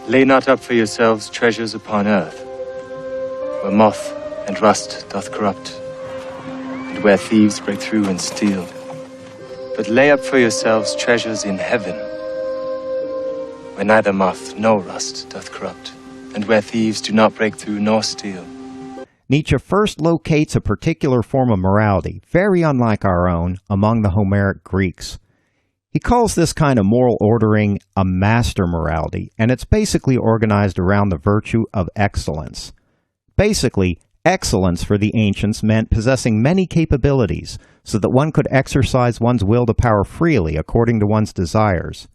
Lay not up for yourselves treasures upon earth, where moth and rust doth corrupt, and where thieves break through and steal. But lay up for yourselves treasures in heaven, where neither moth nor rust doth corrupt, and where thieves do not break through nor steal. Nietzsche first locates a particular form of morality, very unlike our own, among the Homeric Greeks. He calls this kind of moral ordering a master morality, and it's basically organized around the virtue of excellence. Basically, excellence for the ancients meant possessing many capabilities, so that one could exercise one's will to power freely according to one's desires.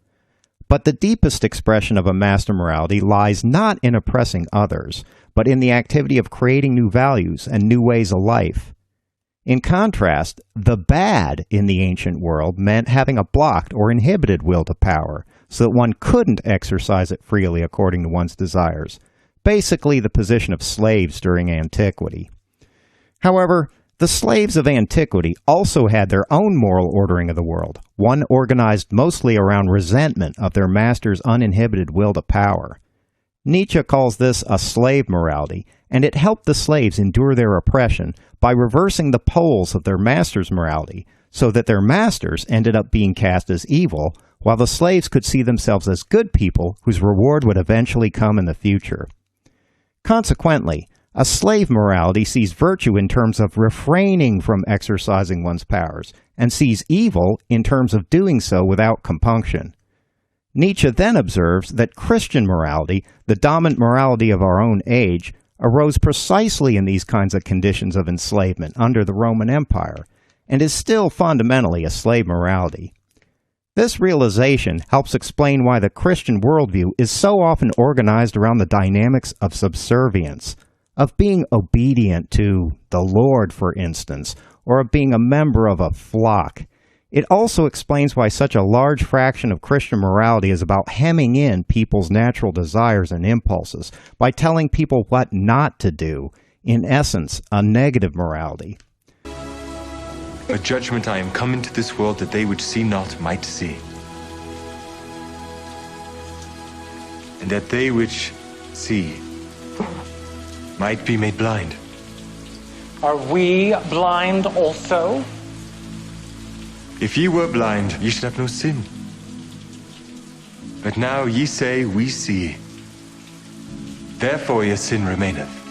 But the deepest expression of a master morality lies not in oppressing others, but in the activity of creating new values and new ways of life. In contrast, the bad in the ancient world meant having a blocked or inhibited will to power, so that one couldn't exercise it freely according to one's desires. Basically the position of slaves during antiquity. However, the slaves of antiquity also had their own moral ordering of the world, one organized mostly around resentment of their master's uninhibited will to power. Nietzsche calls this a slave morality, and it helped the slaves endure their oppression by reversing the poles of their master's morality, so that their masters ended up being cast as evil, while the slaves could see themselves as good people whose reward would eventually come in the future. Consequently, a slave morality sees virtue in terms of refraining from exercising one's powers, and sees evil in terms of doing so without compunction. Nietzsche then observes that Christian morality, the dominant morality of our own age, arose precisely in these kinds of conditions of enslavement under the Roman Empire, and is still fundamentally a slave morality. This realization helps explain why the Christian worldview is so often organized around the dynamics of subservience, of being obedient to the Lord, for instance, or of being a member of a flock. It also explains why such a large fraction of Christian morality is about hemming in people's natural desires and impulses by telling people what not to do, in essence, a negative morality. A judgment I am come into this world that they which see not might see, and that they which see might be made blind. Are we blind also? If ye were blind, ye should have no sin. But now ye say, we see. Therefore your sin remaineth.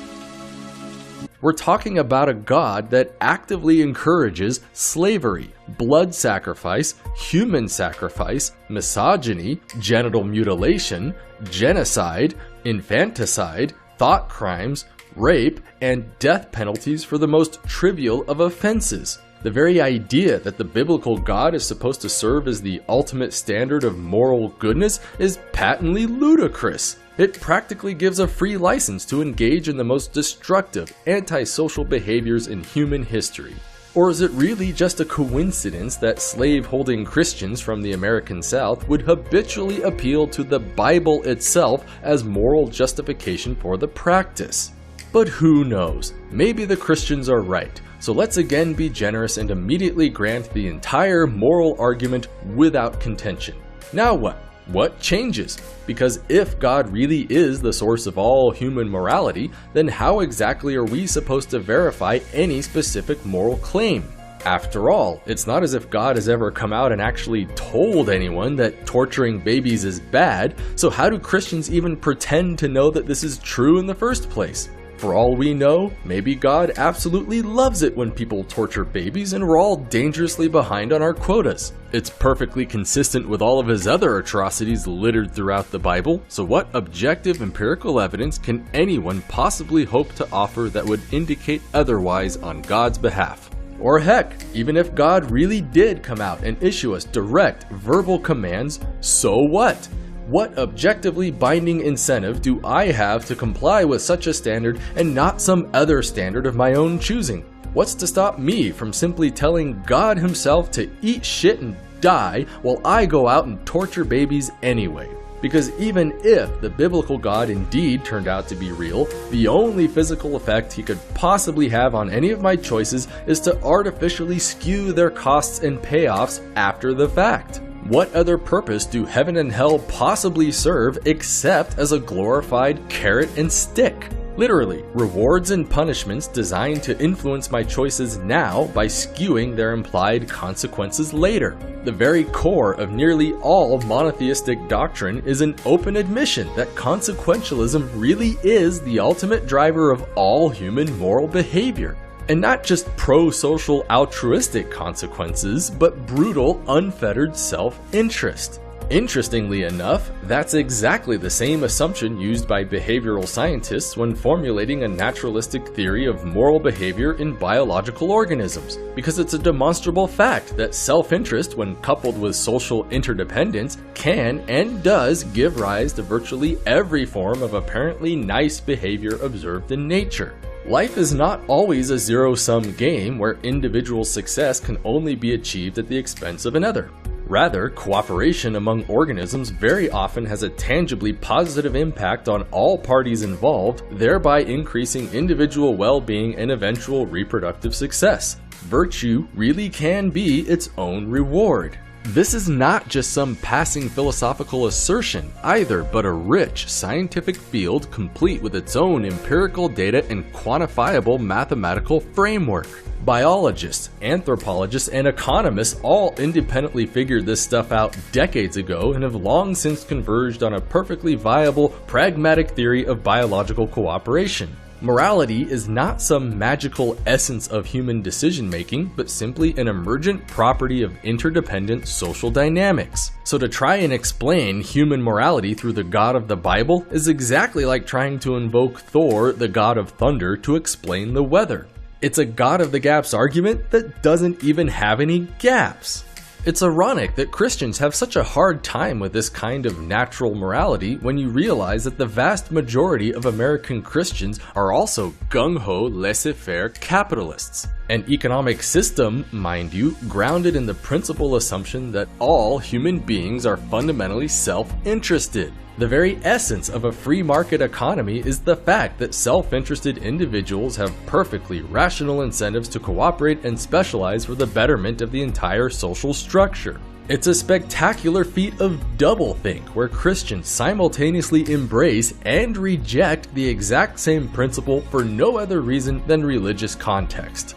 We're talking about a God that actively encourages slavery, blood sacrifice, human sacrifice, misogyny, genital mutilation, genocide, infanticide, thought crimes, rape, and death penalties for the most trivial of offenses. The very idea that the biblical God is supposed to serve as the ultimate standard of moral goodness is patently ludicrous. It practically gives a free license to engage in the most destructive, antisocial behaviors in human history. Or is it really just a coincidence that slave-holding Christians from the American South would habitually appeal to the Bible itself as moral justification for the practice? But who knows? Maybe the Christians are right. So let's again be generous and immediately grant the entire moral argument without contention. Now what? What changes? Because if God really is the source of all human morality, then how exactly are we supposed to verify any specific moral claim? After all, it's not as if God has ever come out and actually told anyone that torturing babies is bad, so how do Christians even pretend to know that this is true in the first place? For all we know, maybe God absolutely loves it when people torture babies and we're all dangerously behind on our quotas. It's perfectly consistent with all of his other atrocities littered throughout the Bible, so what objective empirical evidence can anyone possibly hope to offer that would indicate otherwise on God's behalf? Or heck, even if God really did come out and issue us direct verbal commands, so what? What objectively binding incentive do I have to comply with such a standard and not some other standard of my own choosing? What's to stop me from simply telling God himself to eat shit and die while I go out and torture babies anyway? Because even if the biblical God indeed turned out to be real, the only physical effect he could possibly have on any of my choices is to artificially skew their costs and payoffs after the fact. What other purpose do heaven and hell possibly serve except as a glorified carrot and stick? Literally, rewards and punishments designed to influence my choices now by skewing their implied consequences later. The very core of nearly all monotheistic doctrine is an open admission that consequentialism really is the ultimate driver of all human moral behavior. And not just pro-social altruistic consequences, but brutal, unfettered self-interest. Interestingly enough, that's exactly the same assumption used by behavioral scientists when formulating a naturalistic theory of moral behavior in biological organisms, because it's a demonstrable fact that self-interest, when coupled with social interdependence, can and does give rise to virtually every form of apparently nice behavior observed in nature. Life is not always a zero-sum game where individual success can only be achieved at the expense of another. Rather, cooperation among organisms very often has a tangibly positive impact on all parties involved, thereby increasing individual well-being and eventual reproductive success. Virtue really can be its own reward. This is not just some passing philosophical assertion either, but a rich scientific field complete with its own empirical data and quantifiable mathematical framework. Biologists, anthropologists, and economists all independently figured this stuff out decades ago and have long since converged on a perfectly viable, pragmatic theory of biological cooperation. Morality is not some magical essence of human decision-making, but simply an emergent property of interdependent social dynamics. So to try and explain human morality through the god of the Bible is exactly like trying to invoke Thor, the god of thunder, to explain the weather. It's a god of the gaps argument that doesn't even have any gaps. It's ironic that Christians have such a hard time with this kind of natural morality when you realize that the vast majority of American Christians are also gung-ho, laissez-faire capitalists. An economic system, mind you, grounded in the principal assumption that all human beings are fundamentally self-interested. The very essence of a free market economy is the fact that self-interested individuals have perfectly rational incentives to cooperate and specialize for the betterment of the entire social structure. It's a spectacular feat of doublethink where Christians simultaneously embrace and reject the exact same principle for no other reason than religious context.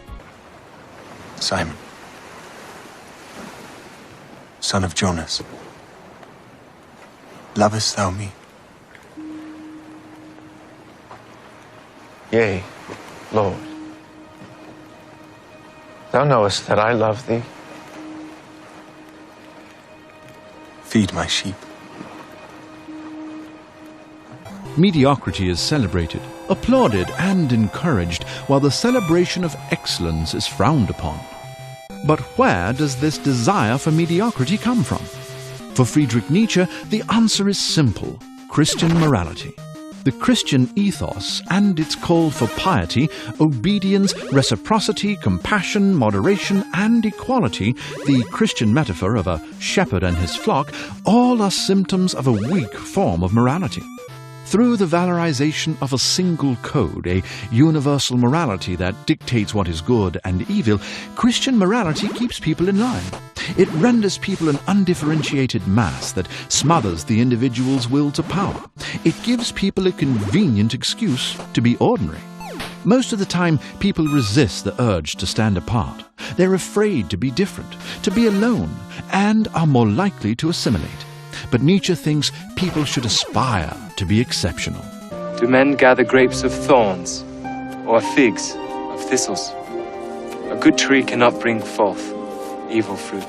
Simon, son of Jonas, lovest thou me? Yea, Lord. Thou knowest that I love thee. Feed my sheep. Mediocrity is celebrated, applauded, and encouraged, while the celebration of excellence is frowned upon. But where does this desire for mediocrity come from? For Friedrich Nietzsche, the answer is simple: Christian morality. The Christian ethos and its call for piety, obedience, reciprocity, compassion, moderation, and equality, the Christian metaphor of a shepherd and his flock, all are symptoms of a weak form of morality. Through the valorization of a single code, a universal morality that dictates what is good and evil, Christian morality keeps people in line. It renders people an undifferentiated mass that smothers the individual's will to power. It gives people a convenient excuse to be ordinary. Most of the time, people resist the urge to stand apart. They're afraid to be different, to be alone, and are more likely to assimilate. But Nietzsche thinks people should aspire to be exceptional. Do men gather grapes of thorns, or figs of thistles? A good tree cannot bring forth evil fruit,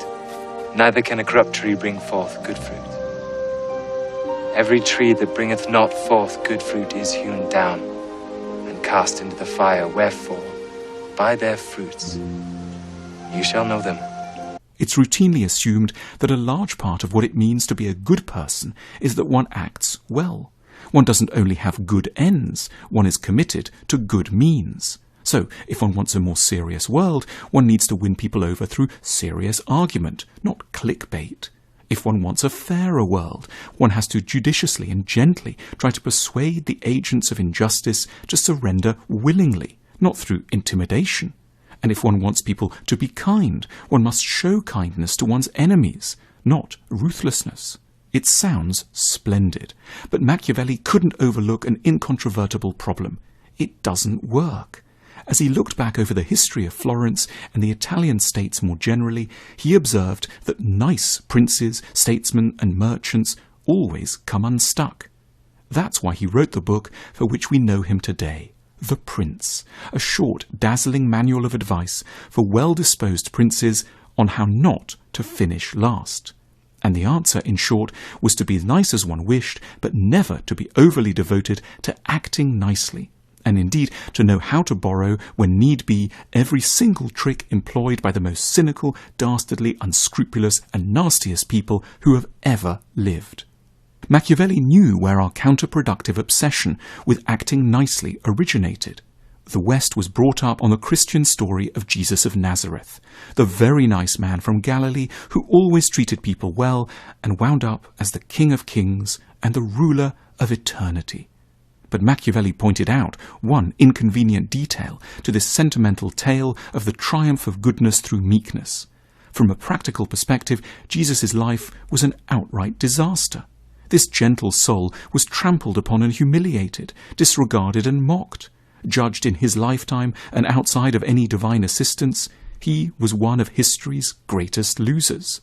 neither can a corrupt tree bring forth good fruit. Every tree that bringeth not forth good fruit is hewn down and cast into the fire, wherefore, by their fruits you shall know them. It's routinely assumed that a large part of what it means to be a good person is that one acts well. One doesn't only have good ends, one is committed to good means. So, if one wants a more serious world, one needs to win people over through serious argument, not clickbait. If one wants a fairer world, one has to judiciously and gently try to persuade the agents of injustice to surrender willingly, not through intimidation. And if one wants people to be kind, one must show kindness to one's enemies, not ruthlessness. It sounds splendid, but Machiavelli couldn't overlook an incontrovertible problem. It doesn't work. As he looked back over the history of Florence and the Italian states more generally, he observed that nice princes, statesmen, and merchants always come unstuck. That's why he wrote the book for which we know him today, The Prince, a short, dazzling manual of advice for well-disposed princes on how not to finish last. And the answer, in short, was to be as nice as one wished, but never to be overly devoted to acting nicely, and indeed to know how to borrow, when need be, every single trick employed by the most cynical, dastardly, unscrupulous, and nastiest people who have ever lived. Machiavelli knew where our counterproductive obsession with acting nicely originated. The West was brought up on the Christian story of Jesus of Nazareth, the very nice man from Galilee who always treated people well and wound up as the King of Kings and the ruler of eternity. But Machiavelli pointed out one inconvenient detail to this sentimental tale of the triumph of goodness through meekness. From a practical perspective, Jesus' life was an outright disaster. This gentle soul was trampled upon and humiliated, disregarded and mocked. Judged in his lifetime and outside of any divine assistance, he was one of history's greatest losers.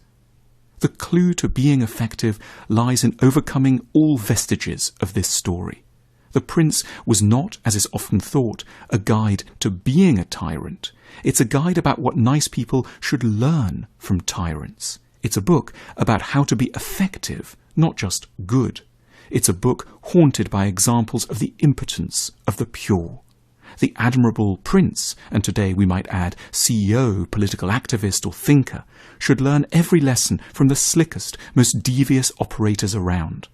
The clue to being effective lies in overcoming all vestiges of this story. The Prince was not, as is often thought, a guide to being a tyrant. It's a guide about what nice people should learn from tyrants. It's a book about how to be effective, not just good. It's a book haunted by examples of the impotence of the pure. The admirable prince, and today we might add CEO, political activist or thinker, should learn every lesson from the slickest, most devious operators around.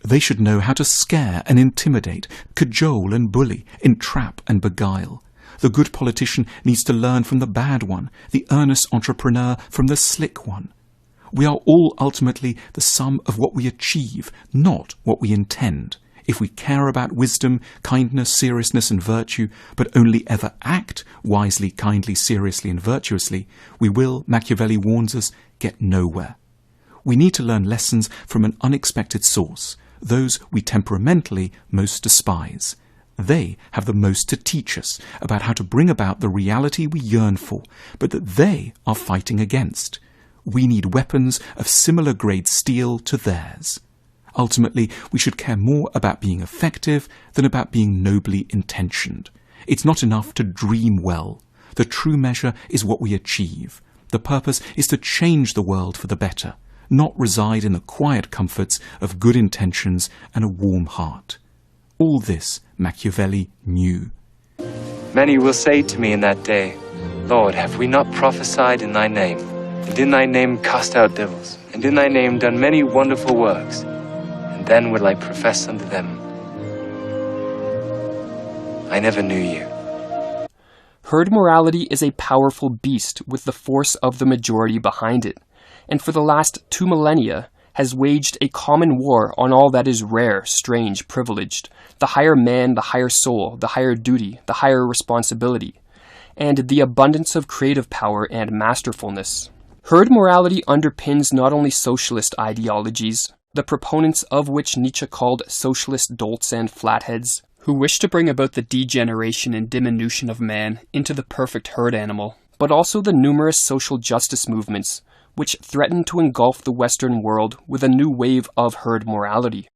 They should know how to scare and intimidate, cajole and bully, entrap and beguile. The good politician needs to learn from the bad one, the earnest entrepreneur from the slick one. We are all ultimately the sum of what we achieve, not what we intend. If we care about wisdom, kindness, seriousness, and virtue, but only ever act wisely, kindly, seriously, and virtuously, we will, Machiavelli warns us, get nowhere. We need to learn lessons from an unexpected source, those we temperamentally most despise. They have the most to teach us about how to bring about the reality we yearn for, but that they are fighting against. We need weapons of similar grade steel to theirs. Ultimately, we should care more about being effective than about being nobly intentioned. It's not enough to dream well. The true measure is what we achieve. The purpose is to change the world for the better, not reside in the quiet comforts of good intentions and a warm heart. All this Machiavelli knew. Many will say to me in that day, Lord, have we not prophesied in thy name, and in thy name cast out devils, and in thy name done many wonderful works? And then will I profess unto them, I never knew you. Herd morality is a powerful beast with the force of the majority behind it, and for the last 2 millennia has waged a common war on all that is rare, strange, privileged, the higher man, the higher soul, the higher duty, the higher responsibility, and the abundance of creative power and masterfulness. Herd morality underpins not only socialist ideologies, the proponents of which Nietzsche called socialist dolts and flatheads, who wish to bring about the degeneration and diminution of man into the perfect herd animal, but also the numerous social justice movements which threaten to engulf the Western world with a new wave of herd morality.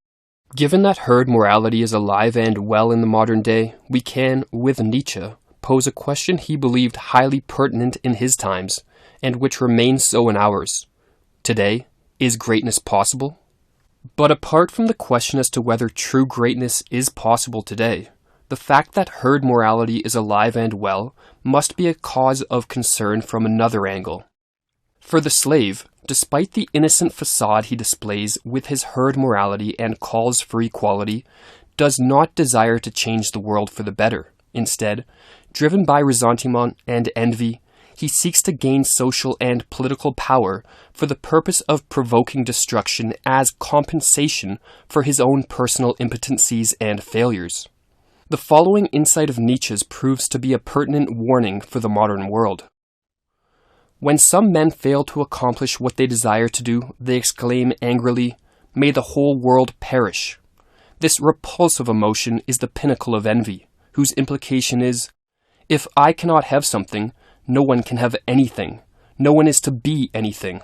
Given that herd morality is alive and well in the modern day, we can, with Nietzsche, pose a question he believed highly pertinent in his times, and which remains so in ours. Today, is greatness possible? But apart from the question as to whether true greatness is possible today, the fact that herd morality is alive and well must be a cause of concern from another angle. For the slave, despite the innocent facade he displays with his herd morality and calls for equality, does not desire to change the world for the better. Instead, driven by ressentiment and envy, he seeks to gain social and political power for the purpose of provoking destruction as compensation for his own personal impotencies and failures. The following insight of Nietzsche's proves to be a pertinent warning for the modern world. When some men fail to accomplish what they desire to do, they exclaim angrily, "May the whole world perish." This repulsive emotion is the pinnacle of envy, whose implication is, if I cannot have something, no one can have anything. No one is to be anything.